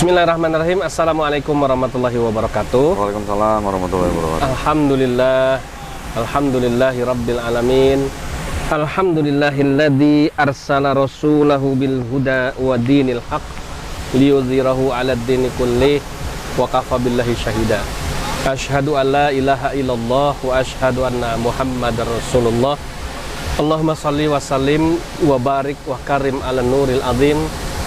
Bismillahirrahmanirrahim. Assalamualaikum warahmatullahi wabarakatuh. Waalaikumsalam warahmatullahi wabarakatuh. Alhamdulillah, alhamdulillahi rabbil alamin. Alhamdulillahilladzi arsala rasulahu bil huda wa dinil haq liyudhhirahu 'alad dini kullih wa kafa billahi syahida. Asyhadu an la ilaha illallah wa asyhadu anna Muhammadar Rasulullah. Allahumma shalli wa sallim wa barik wa karim ala nuril azim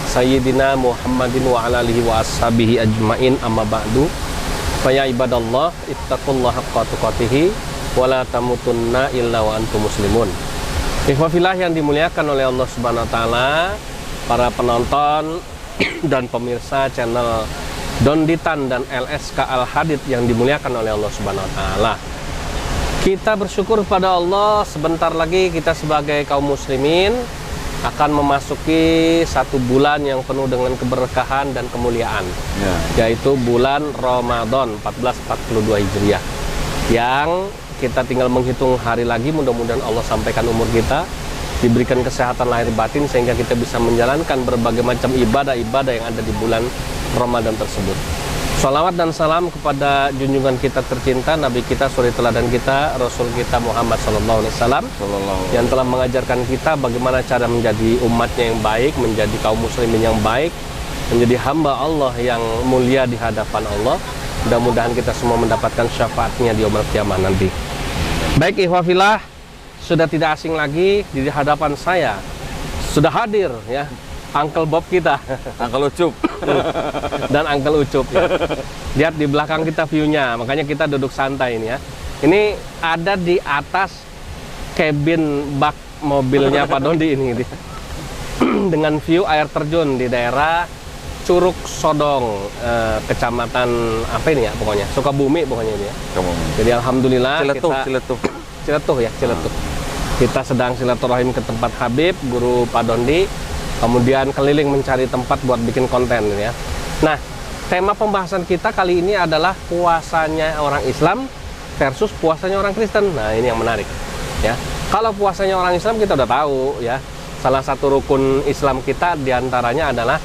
Sayyidina Muhammadin wa ala alihi wa ashabihi ajmain, amma ba'du. Fa ya ibadallah ittaqullaha haqqa tuqatih wa la tamutunna illa wa antum muslimun. Ikhwafillah yang dimuliakan oleh Allah Subhanahu wa taala, para penonton dan pemirsa channel Donditan dan LSK Al Hadid yang dimuliakan oleh Allah Subhanahu wa taala. Kita bersyukur pada Allah, sebentar lagi kita sebagai kaum muslimin akan memasuki satu bulan yang penuh dengan keberkahan dan kemuliaan, yaitu bulan Ramadan 1442 Hijriah, yang kita tinggal menghitung hari lagi. Mudah-mudahan Allah sampaikan umur kita, diberikan kesehatan lahir batin sehingga kita bisa menjalankan berbagai macam ibadah-ibadah yang ada di bulan Ramadan tersebut. Salawat dan salam kepada junjungan kita tercinta, Nabi kita, suri teladan kita, Rasul kita Muhammad SAW, yang telah mengajarkan kita bagaimana cara menjadi umatnya yang baik, menjadi kaum muslimin yang baik, menjadi hamba Allah yang mulia di hadapan Allah. Mudah-mudahan kita semua mendapatkan syafaatnya di yaumul qiyamah nanti. Baik ikhwafillah, sudah tidak asing lagi di hadapan saya sudah hadir ya Uncle Bob kita, Uncle Ucup dan Uncle Ucup ya. Lihat di belakang kita view-nya, makanya kita duduk santai ini ya. Ini ada di atas cabin bak mobilnya Pak Dondi ini dengan view air terjun di daerah Curug Sodong, kecamatan apa ini ya, pokoknya Sukabumi pokoknya ini ya. Jadi alhamdulillah Ciletuh ya, Ciletuh. Kita sedang silaturahim ke tempat Habib, guru Pak Dondi. Kemudian keliling mencari tempat buat bikin konten ya. Nah, tema pembahasan kita kali ini adalah puasanya orang Islam versus puasanya orang Kristen. Nah, ini yang menarik ya. Kalau puasanya orang Islam kita udah tahu ya. Salah satu rukun Islam kita diantaranya adalah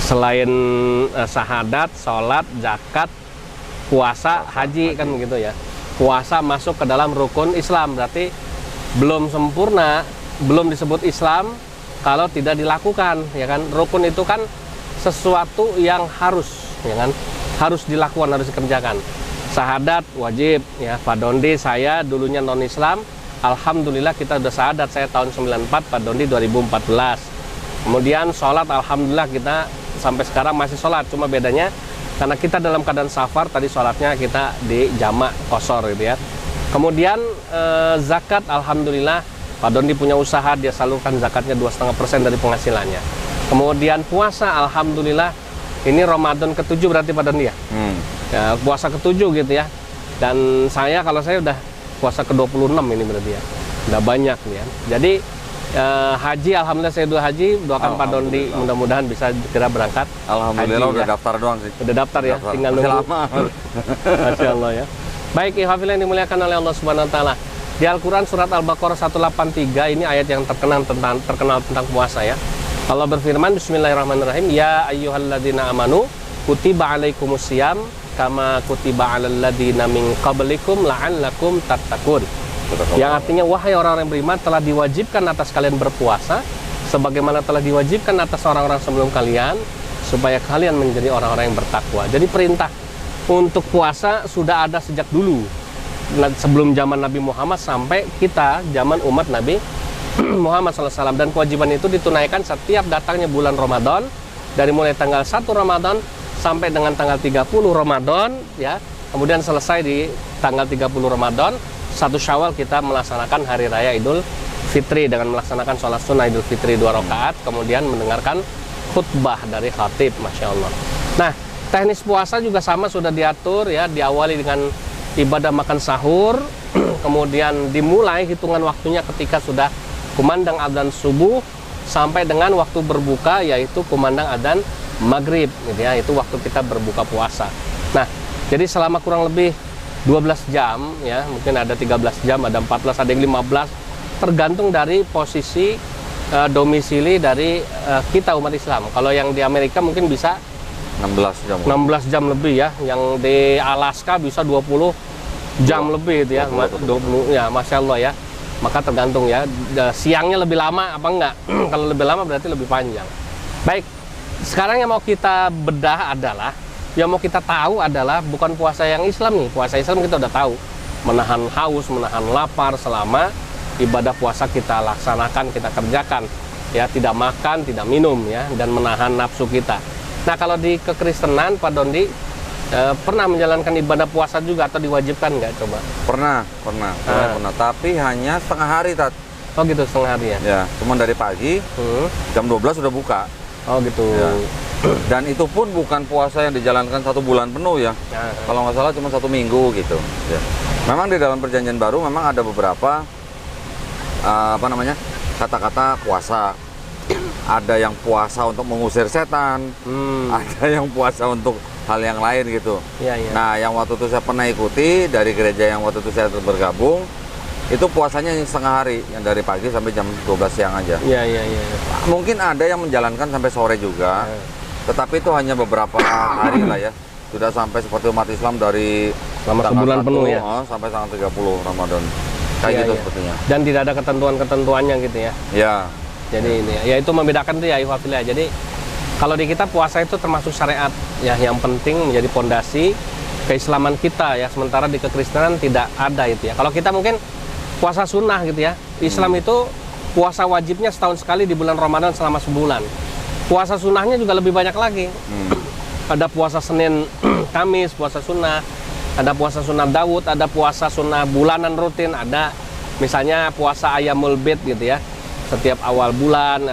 selain syahadat, sholat, zakat, puasa, haji kan begitu ya. Puasa masuk ke dalam rukun Islam, berarti belum sempurna, belum disebut Islam kalau tidak dilakukan, ya kan. Rukun itu kan sesuatu yang harus, ya kan, harus dilakukan, harus dikerjakan. Syahadat wajib, ya. Pak Dondi, saya dulunya non Islam, alhamdulillah kita udah syahadat, saya tahun 94, Pak Dondi 2014. Kemudian sholat, alhamdulillah kita sampai sekarang masih sholat, cuma bedanya karena kita dalam keadaan safar, tadi sholatnya kita di jamak qashar gitu ya. Kemudian zakat, alhamdulillah Pak Dondi punya usaha, dia salurkan zakatnya 2,5% dari penghasilannya. Kemudian puasa, alhamdulillah ini Ramadan ke-7 berarti Pak Dondi ya? Ya, puasa ke-7 gitu ya. Dan kalau saya udah puasa ke-26 ini berarti ya. Udah banyak ya. Jadi haji, alhamdulillah saya dua haji, doakan Pak Dondi mudah-mudahan bisa segera berangkat. Alhamdulillah haji, udah ya. Daftar doang sih. Udah daftar ya, tinggal nunggu. Masya Allah ya. Baik, ikhwafillah yang dimuliakan oleh Allah Subhanahu wa taala. Di Al-Quran surat Al-Baqarah 183 ini ayat yang terkenal tentang puasa ya. Allah berfirman, Bismillahirrahmanirrahim, ya ayyuhalladzina amanu kutiba alaikumusiyam kama kutiba alal ladzina min qablikum la'allakum tattaqun. Yang artinya, wahai orang-orang yang beriman, telah diwajibkan atas kalian berpuasa sebagaimana telah diwajibkan atas orang-orang sebelum kalian supaya kalian menjadi orang-orang yang bertakwa. Jadi perintah untuk puasa sudah ada sejak dulu, sebelum zaman Nabi Muhammad sampai kita zaman umat Nabi Muhammad SAW, dan kewajiban itu ditunaikan setiap datangnya bulan Ramadan, dari mulai tanggal 1 Ramadan sampai dengan tanggal 30 Ramadan ya. Kemudian selesai di tanggal 30 Ramadan, 1 Syawal kita melaksanakan hari raya Idul Fitri dengan melaksanakan sholat sunnah Idul Fitri 2 rakaat, kemudian mendengarkan khutbah dari khatib, Masya Allah. Nah, teknis puasa juga sama, sudah diatur ya, diawali dengan ibadah makan sahur, kemudian dimulai hitungan waktunya ketika sudah kumandang adzan subuh sampai dengan waktu berbuka, yaitu kumandang adzan maghrib gitu ya, itu waktu kita berbuka puasa. Nah, jadi selama kurang lebih 12 jam ya, mungkin ada 13 jam, ada 14, ada yang 15, tergantung dari posisi domisili dari kita umat Islam. Kalau yang di Amerika mungkin bisa 16 jam. 16 jam lebih ya. Yang di Alaska bisa 20 jam lebih itu ya. 20 ya, Masya Allah ya. Maka tergantung ya, siangnya lebih lama apa enggak. Kalau lebih lama berarti lebih panjang. Baik, sekarang yang mau kita bedah adalah, yang mau kita tahu adalah bukan puasa yang Islam nih. Puasa Islam kita udah tahu, menahan haus, menahan lapar selama ibadah puasa kita laksanakan, kita kerjakan. Ya, tidak makan, tidak minum ya, dan menahan nafsu kita. Nah, kalau di kekristenan, Pak Dondi, pernah menjalankan ibadah puasa juga atau diwajibkan nggak coba? Pernah. Tapi hanya setengah hari, Tat. Oh gitu, setengah hari ya? Ya, cuma dari pagi, jam 12 sudah buka. Oh gitu. Ya. Dan itu pun bukan puasa yang dijalankan 1 bulan penuh ya. Kalau nggak salah cuma 1 minggu gitu. Ya. Memang di dalam perjanjian baru memang ada beberapa kata-kata puasa. Ada yang puasa untuk mengusir setan, ada yang puasa untuk hal yang lain gitu. Iya. Nah, yang waktu itu saya pernah ikuti dari gereja yang waktu itu saya bergabung, itu puasanya yang setengah hari, yang dari pagi sampai jam 12 siang aja. Iya. Mungkin ada yang menjalankan sampai sore juga, tetapi itu hanya beberapa hari lah ya. Sudah sampai seperti umat Islam dari selama sebulan penuh ya, sampai tanggal 30 Ramadan. Kayak gitu sepertinya. Dan tidak ada ketentuan-ketentuannya gitu ya. Ya. Jadi ini ya, itu membedakan tuh ya, Ikhwafillah. Jadi kalau di kita puasa itu termasuk syariat ya, yang penting menjadi pondasi keislaman kita ya. Sementara di kekristenan tidak ada itu ya. Kalau kita mungkin puasa sunnah gitu ya. Islam itu puasa wajibnya setahun sekali di bulan Ramadan selama sebulan. Puasa sunnahnya juga lebih banyak lagi. Ada puasa Senin Kamis, puasa sunnah. Ada puasa sunnah Daud, ada puasa sunnah bulanan rutin, ada misalnya puasa Ayyamul Bid gitu ya. Setiap awal bulan,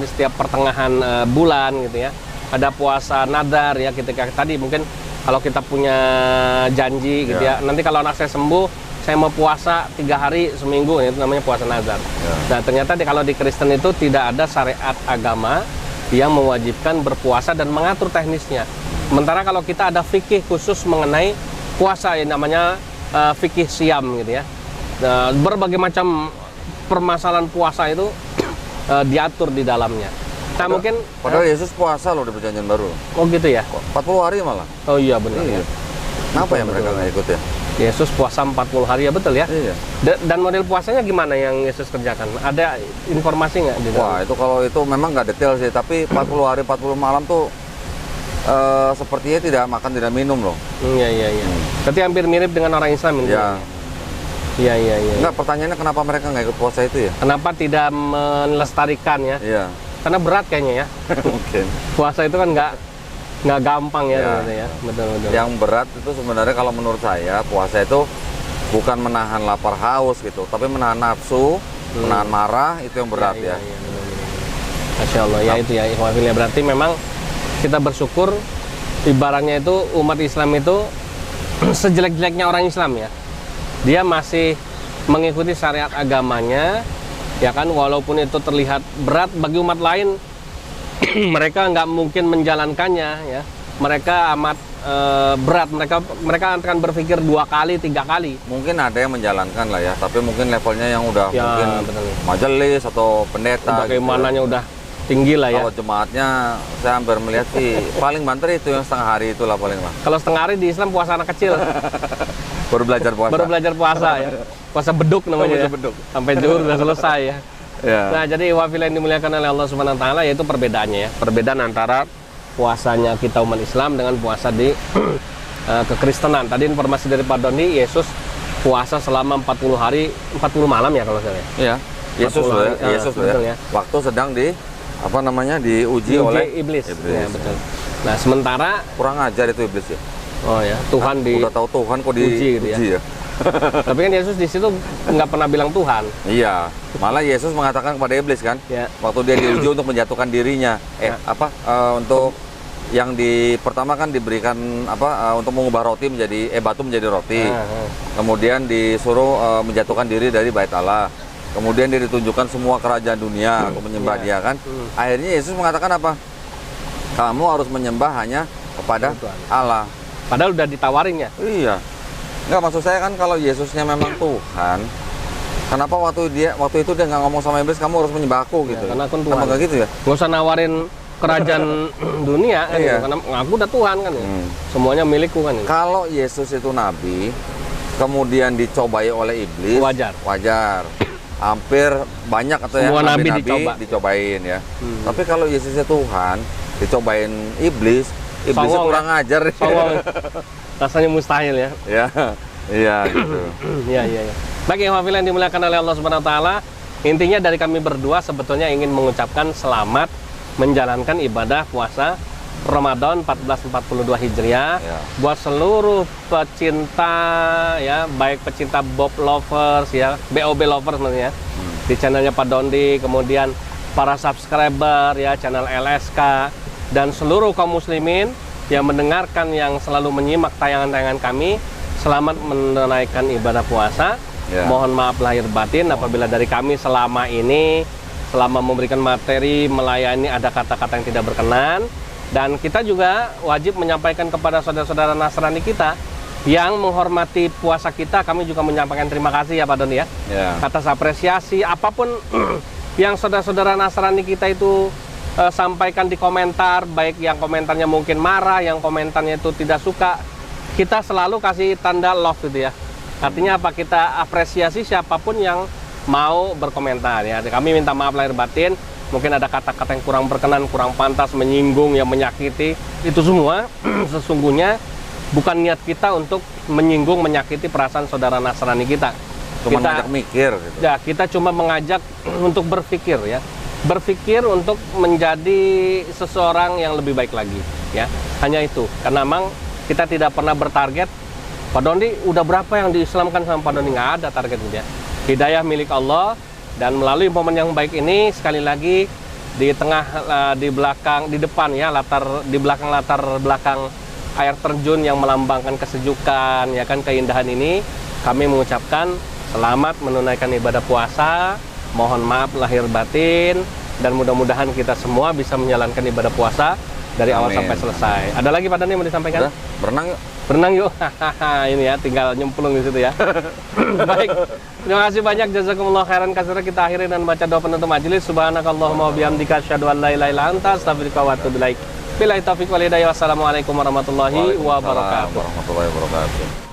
setiap pertengahan bulan gitu ya. Ada puasa nadar ya, ketika tadi mungkin kalau kita punya janji gitu ya. Nanti kalau anak saya sembuh, saya mau puasa 3 hari seminggu, itu namanya puasa nadar. Nah, ternyata kalau di Kristen itu tidak ada syariat agama yang mewajibkan berpuasa dan mengatur teknisnya. Sementara kalau kita ada fikih khusus mengenai puasa yang namanya fikih siam gitu ya. Berbagai macam permasalahan puasa itu diatur di dalamnya. Nah, mungkin padahal Yesus puasa loh di perjanjian baru. Oh gitu ya? 40 hari malah. Oh iya benar ya. Kenapa ya mereka nggak ikut ya? Yesus puasa 40 hari ya, betul ya? Iya. Dan model puasanya gimana yang Yesus kerjakan? Ada informasi nggak di dalam? Wah, itu kalau itu memang nggak detail sih, tapi 40 hari 40 malam tuh sepertinya tidak makan tidak minum loh. Iya. Berarti hampir mirip dengan orang Islam ini. Iya. Iya. Enggak, pertanyaannya kenapa mereka nggak ikut puasa itu ya? Kenapa tidak melestarikan ya? Iya. Karena berat kayaknya ya. Mungkin. Puasa itu kan nggak gampang ya, ya. Betul. Yang berat itu sebenarnya kalau menurut saya puasa itu bukan menahan lapar haus gitu, tapi menahan nafsu, menahan marah, itu yang berat ya. Benar. Masya Allah ya, itu ya Ikhwafillah. Berarti memang kita bersyukur, ibaratnya itu umat Islam itu sejelek-jeleknya orang Islam ya, dia masih mengikuti syariat agamanya ya kan, walaupun itu terlihat berat bagi umat lain. Mereka nggak mungkin menjalankannya ya, mereka amat berat, mereka akan berpikir 2 kali 3 kali. Mungkin ada yang menjalankan lah ya, tapi mungkin levelnya yang udah ya, mungkin majelis atau pendeta bagaimananya gitu. Udah tinggi lah ya. Kalau jemaatnya saya hampir melihat sih paling banter itu yang setengah hari itulah paling lah. Kalau setengah hari di Islam puasa anak kecil. Baru belajar puasa ya. Puasa beduk namanya. Ya. Beduk. Sampai zuhur udah selesai ya. Ya. Nah, jadi wafil yang dimuliakan oleh Allah Subhanahu wa taala, yaitu perbedaannya ya. Perbedaan antara puasanya kita umat Islam dengan puasa di kekristenan. Tadi informasi dari Pak Doni, Yesus puasa selama 40 hari 40 malam ya kalau saya. Iya. Yesus ya. Waktu sedang diuji oleh iblis. Ya, betul. Nah, sementara kurang ajar itu iblis ya. Oh ya, Tuhan udah tahu Tuhan kok diuji gitu ya. Tapi kan Yesus di situ nggak pernah bilang Tuhan. Iya, malah Yesus mengatakan kepada iblis kan, waktu dia diuji untuk menjatuhkan dirinya, untuk yang pertama kan diberikan untuk mengubah roti menjadi batu menjadi roti. Kemudian disuruh menjatuhkan diri dari bait Allah. Kemudian dia ditunjukkan semua kerajaan dunia untuk menyembah dia kan. Akhirnya Yesus mengatakan apa? Kamu harus menyembah hanya kepada Allah. Padahal udah ditawarin ya. Iya. Enggak, maksud saya kan kalau Yesusnya memang Tuhan, kenapa waktu itu dia nggak ngomong sama iblis kamu harus menyembah aku gitu? Karena aku Tuhan. Kenapa nggak gitu ya? Nggak usah nawarin kerajaan dunia kan, Iya. karena ngaku udah Tuhan kan, ya. Semuanya milikku kan. Kalau Yesus itu nabi, kemudian dicobai oleh iblis, wajar. Hampir banyak atau Semua yang nabi nabi-nabi dicobain ya. Tapi kalau Yesusnya Tuhan, dicobain iblisnya Songong, kurang ajar. Songong. Rasanya mustahil ya. Ya, iya gitu. Iya. Baik, yang yang dimuliakan oleh Allah Subhanahu wa taala, intinya dari kami berdua sebetulnya ingin mengucapkan selamat menjalankan ibadah puasa Ramadan 1442 Hijriah Ya. buat seluruh pecinta ya, baik pecinta Bob lovers ya, BOB lovers maksudnya. Di channelnya Pak Dondi, kemudian para subscriber ya channel LSK dan seluruh kaum muslimin yang mendengarkan, yang selalu menyimak tayangan-tayangan kami. Selamat menunaikan ibadah puasa. Ya. Mohon maaf lahir batin apabila dari kami selama ini, selama memberikan materi, melayani ada kata-kata yang tidak berkenan. Dan kita juga wajib menyampaikan kepada saudara-saudara Nasrani kita yang menghormati puasa kita, kami juga menyampaikan terima kasih ya Pak Doni ya, atas apresiasi apapun yang saudara-saudara Nasrani kita itu sampaikan di komentar, baik yang komentarnya mungkin marah, yang komentarnya itu tidak suka, kita selalu kasih tanda love gitu ya. Artinya apa? Kita apresiasi siapapun yang mau berkomentar ya. Kami minta maaf lahir batin. Mungkin ada kata-kata yang kurang berkenan, kurang pantas, menyinggung, yang menyakiti. Itu semua sesungguhnya bukan niat kita untuk menyinggung, menyakiti perasaan saudara Nasrani kita. Cuma Kita ngajak mikir gitu. Ya, kita cuma mengajak untuk berpikir ya. Berpikir untuk menjadi seseorang yang lebih baik lagi ya. Hanya itu. Karena memang kita tidak pernah bertarget. Pak Dondi udah berapa yang diislamkan sama Pak Dondi? Nggak ada target gitu ya. Hidayah milik Allah. Dan melalui momen yang baik ini, sekali lagi di tengah, di belakang, di depan ya, di belakang latar belakang air terjun yang melambangkan kesejukan, ya kan, keindahan ini, kami mengucapkan selamat menunaikan ibadah puasa. Mohon maaf lahir batin, dan mudah-mudahan kita semua bisa menjalankan ibadah puasa dari awal sampai selesai. Ada lagi Pak Dani yang mau disampaikan? Udah, berenang yuk. Berenang yuk. Ini ya, tinggal nyemplung di situ ya. Baik. Terima kasih banyak, jazakumullah khairan katsira. Kita akhiri dan baca doa penutup majelis. Subhanakallahumma wa bihamdika asyhadu an la ilaha illa anta astaghfiruka wa atubu ilaik. Billahi taufiq wal hidayah. Wassalamualaikum warahmatullahi wabarakatuh.